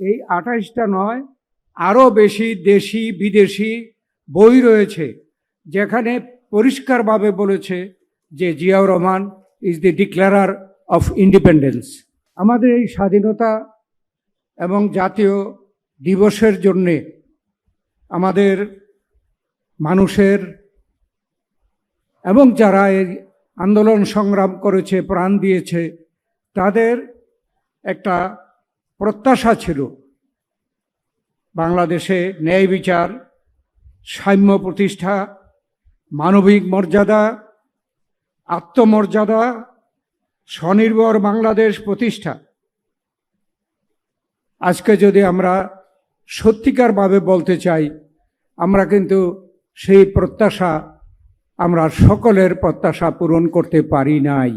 এই 28টা নয়, আরও বেশি দেশি বিদেশি বই রয়েছে যেখানে পরিষ্কারভাবে বলেছে যে Ziaur Rahman is the declarer of independence. আমাদের এই স্বাধীনতা এবং জাতীয় দিবসের জন্যে আমাদের মানুষের এবং যারা এই আন্দোলন সংগ্রাম করেছে, প্রাণ দিয়েছে, তাদের একটা প্রত্যাশা ছিল বাংলাদেশে ন্যায় বিচার, সাম্য প্রতিষ্ঠা, মানবিক মর্যাদা, আত্মমর্যাদা, স্বনির্ভর বাংলাদেশ প্রতিষ্ঠা। আজকে যদি আমরা সত্যিকারভাবে বলতে চাই, আমরা কিন্তু সেই প্রত্যাশা, আমরা সকলের প্রত্যাশা পূরণ করতে পারি নাই।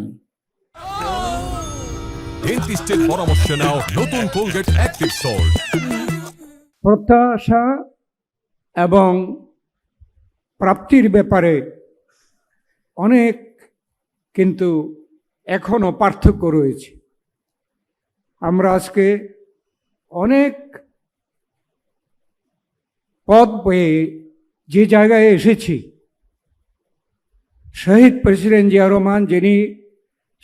ডেন্টিস্টের পরামর্শ নাও নতুন কোলগেট অ্যাক্টিভ সল্ট। প্রত্যাশা এবং প্রাপ্তির ব্যাপারে অনেক কিন্তু এখনো পার্থক্য রয়েছে। আমরা আজকে অনেক পদ পেয়ে যে জায়গায় এসেছি, শহীদ প্রেসিডেন্ট জিয়াউর রহমান যিনি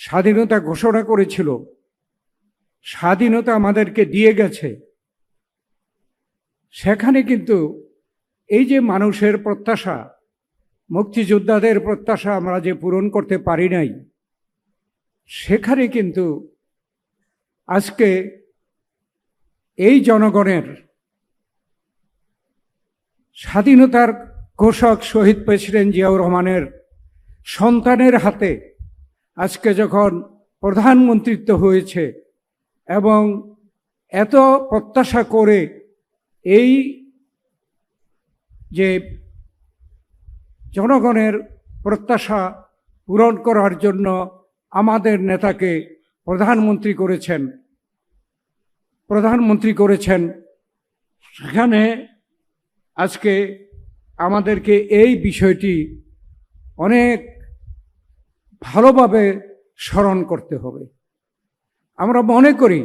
স্বাধীনতা ঘোষণা করেছিল, স্বাধীনতা আমাদেরকে দিয়ে গেছে, সেখানে কিন্তু এই যে মানুষের প্রত্যাশা, মুক্তিযোদ্ধাদের প্রত্যাশা আমরা যে পূরণ করতে পারি নাই, সেখানে কিন্তু আজকে এই জনগণের স্বাধীনতার ঘোষক শহীদ প্রেসিডেন্ট জিয়াউর রহমানের সন্তানের হাতে আজকে যখন প্রধানমন্ত্রিত্ব হয়েছে এবং এত প্রত্যাশা করে এই যে জনগণের প্রত্যাশা পূরণ করার জন্য আমাদের নেতাকে প্রধানমন্ত্রী করেছেন, সেখানে আজকে আমাদেরকে এই বিষয়টি অনেক ভালোভাবে স্মরণ করতে হবে। আমরা মনে করি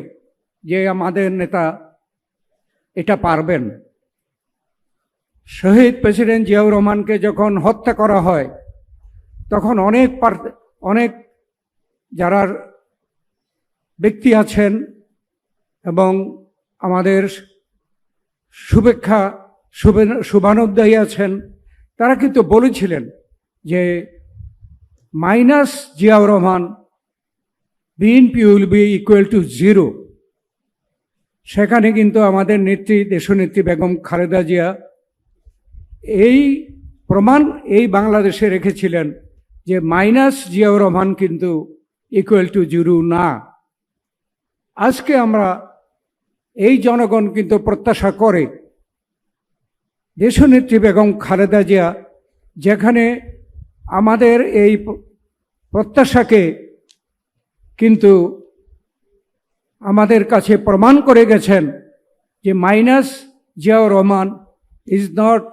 যে আমাদের নেতা এটা পারবেন। শহীদ প্রেসিডেন্ট জিয়াউর রহমানকে যখন হত্যা করা হয়, তখন অনেক যারা ব্যক্তি আছেন এবং আমাদের শুভানুধ্যায়ী আছেন, তারা কিন্তু বলেছিলেন যে minus Ziaur Rahman BNP will be equal to 0। সেখানে কিন্তু আমাদের দেশনেত্রী বেগম খালেদা জিয়া এই প্রমাণ এই বাংলাদেশে রেখেছিলেন যে মাইনাস জিয়াউর রহমান কিন্তু ইকুয়াল টু 0 না। আজকে আমরা এই জনগণ কিন্তু প্রত্যাশা করে দেশনেত্রী বেগম খালেদা জিয়া যেখানে আমাদের এই প্রত্যাশাকে কিন্তু আমাদের কাছে প্রমাণ করে গেছেন যে minus Ziaur Rahman is not,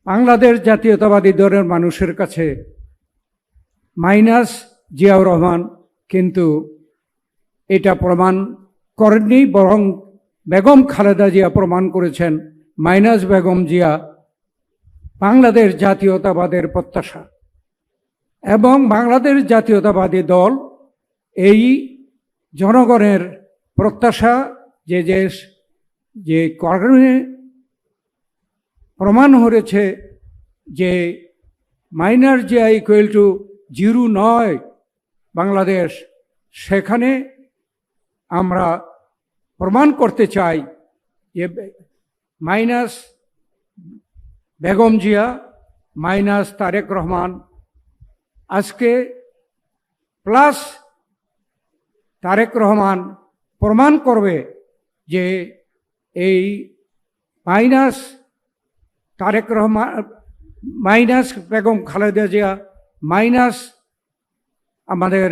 Bangladesh জাতীয়তাবাদী দলের মানুষের কাছে মাইনাস জিয়াউর রহমান কিন্তু এটা প্রমাণ করেননি, বরং বেগম খালেদা জিয়া প্রমাণ করেছেন মাইনাস বেগম জিয়া বাংলাদেশ জাতীয়তাবাদের প্রত্যাশা। এবং বাংলাদেশ জাতীয়তাবাদী দল এই জনগণের প্রত্যাশা যে কারণে প্রমাণ হয়েছে যে মাইনাস জিয়া ইকুয়াল টু 0 নয় বাংলাদেশ, সেখানে আমরা প্রমাণ করতে চাই যে মাইনাস বেগম জিয়া, মাইনাস তারেক রহমান, আজকে প্লাস তারেক রহমান প্রমাণ করবে যে এই minus Tarek Rahman, minus Begum Khaleda Zia, minus আমাদের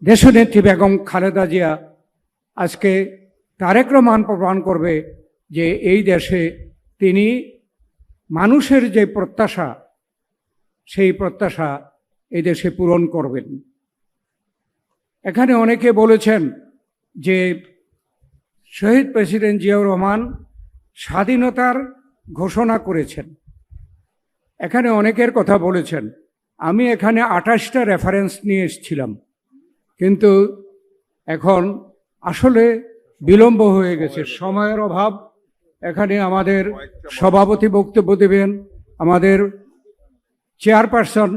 দেশনেত্রী বেগম খালেদা জিয়া, আজকে তারেক রহমান প্রমাণ করবে যে এই দেশে তিনি মানুষের যে প্রত্যাশা, সেই প্রত্যাশা এই দেশে পূরণ করবেন। এখানে অনেকে বলেছেন যে শহীদ প্রেসিডেন্ট জিয়াউর রহমান স্বাধীনতার ঘোষণা করেছেন। এখানে অনেকের কথা বলেছেন। আমি এখানে 28টা রেফারেন্স নিয়ে এসেছিলাম, কিন্তু এখন আসলে বিলম্ব হয়ে গেছে, সময়ের অভাব। এখানে আমাদের সভাপতি বক্তব্য দেবেন, আমাদের চেয়ারপারসন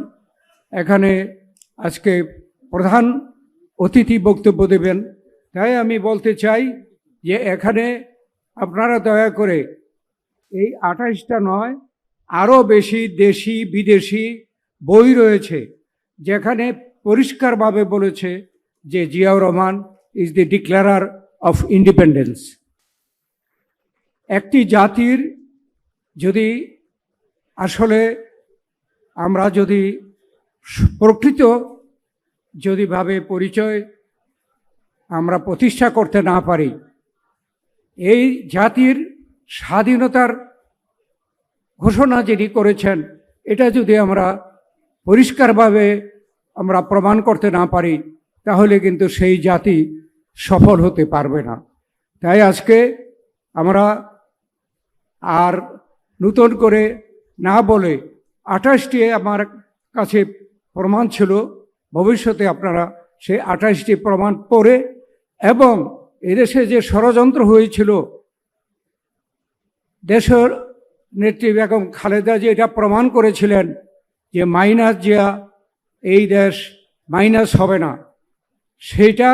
এখানে আজকে প্রধান অতিথি বক্তব্য দেবেন। তাই আমি বলতে চাই যে এখানে আপনারা দয়া করে এই 28টা নয়, আরও বেশি দেশি বিদেশি বই রয়েছে যেখানে পরিষ্কারভাবে বলেছে যে Ziaur Rahman is the declarer of independence. একটি জাতির যদি আসলে আমরা যদি প্রকৃত যদি ভাবে পরিচয় আমরা প্রতিষ্ঠা করতে না পারি, এই জাতির স্বাধীনতার ঘোষণা যিনি করেছেন এটা যদি আমরা পরিষ্কারভাবে আমরা প্রমাণ করতে না পারি, তাহলে কিন্তু সেই জাতি সফল হতে পারবে না। তাই আজকে আমরা আর নতুন করে না বলে 28টি আমার কাছে প্রমাণ ছিল, ভবিষ্যতে আপনারা সেই 28টি প্রমাণ পড়ে এবং এদেশে যে ষড়যন্ত্র হয়েছিল দেশের নেত্রী বেগম খালেদা যে এটা প্রমাণ করেছিলেন যে মাইনাস জিয়া এই দেশ মাইনাস হবে না, সেটা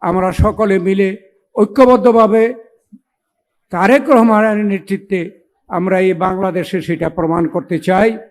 আমরা সকলে মিলে ঐক্যবদ্ধভাবে তারেক রহমানের নেতৃত্বে আমরা এই বাংলাদেশে সেটা প্রমাণ করতে চাই।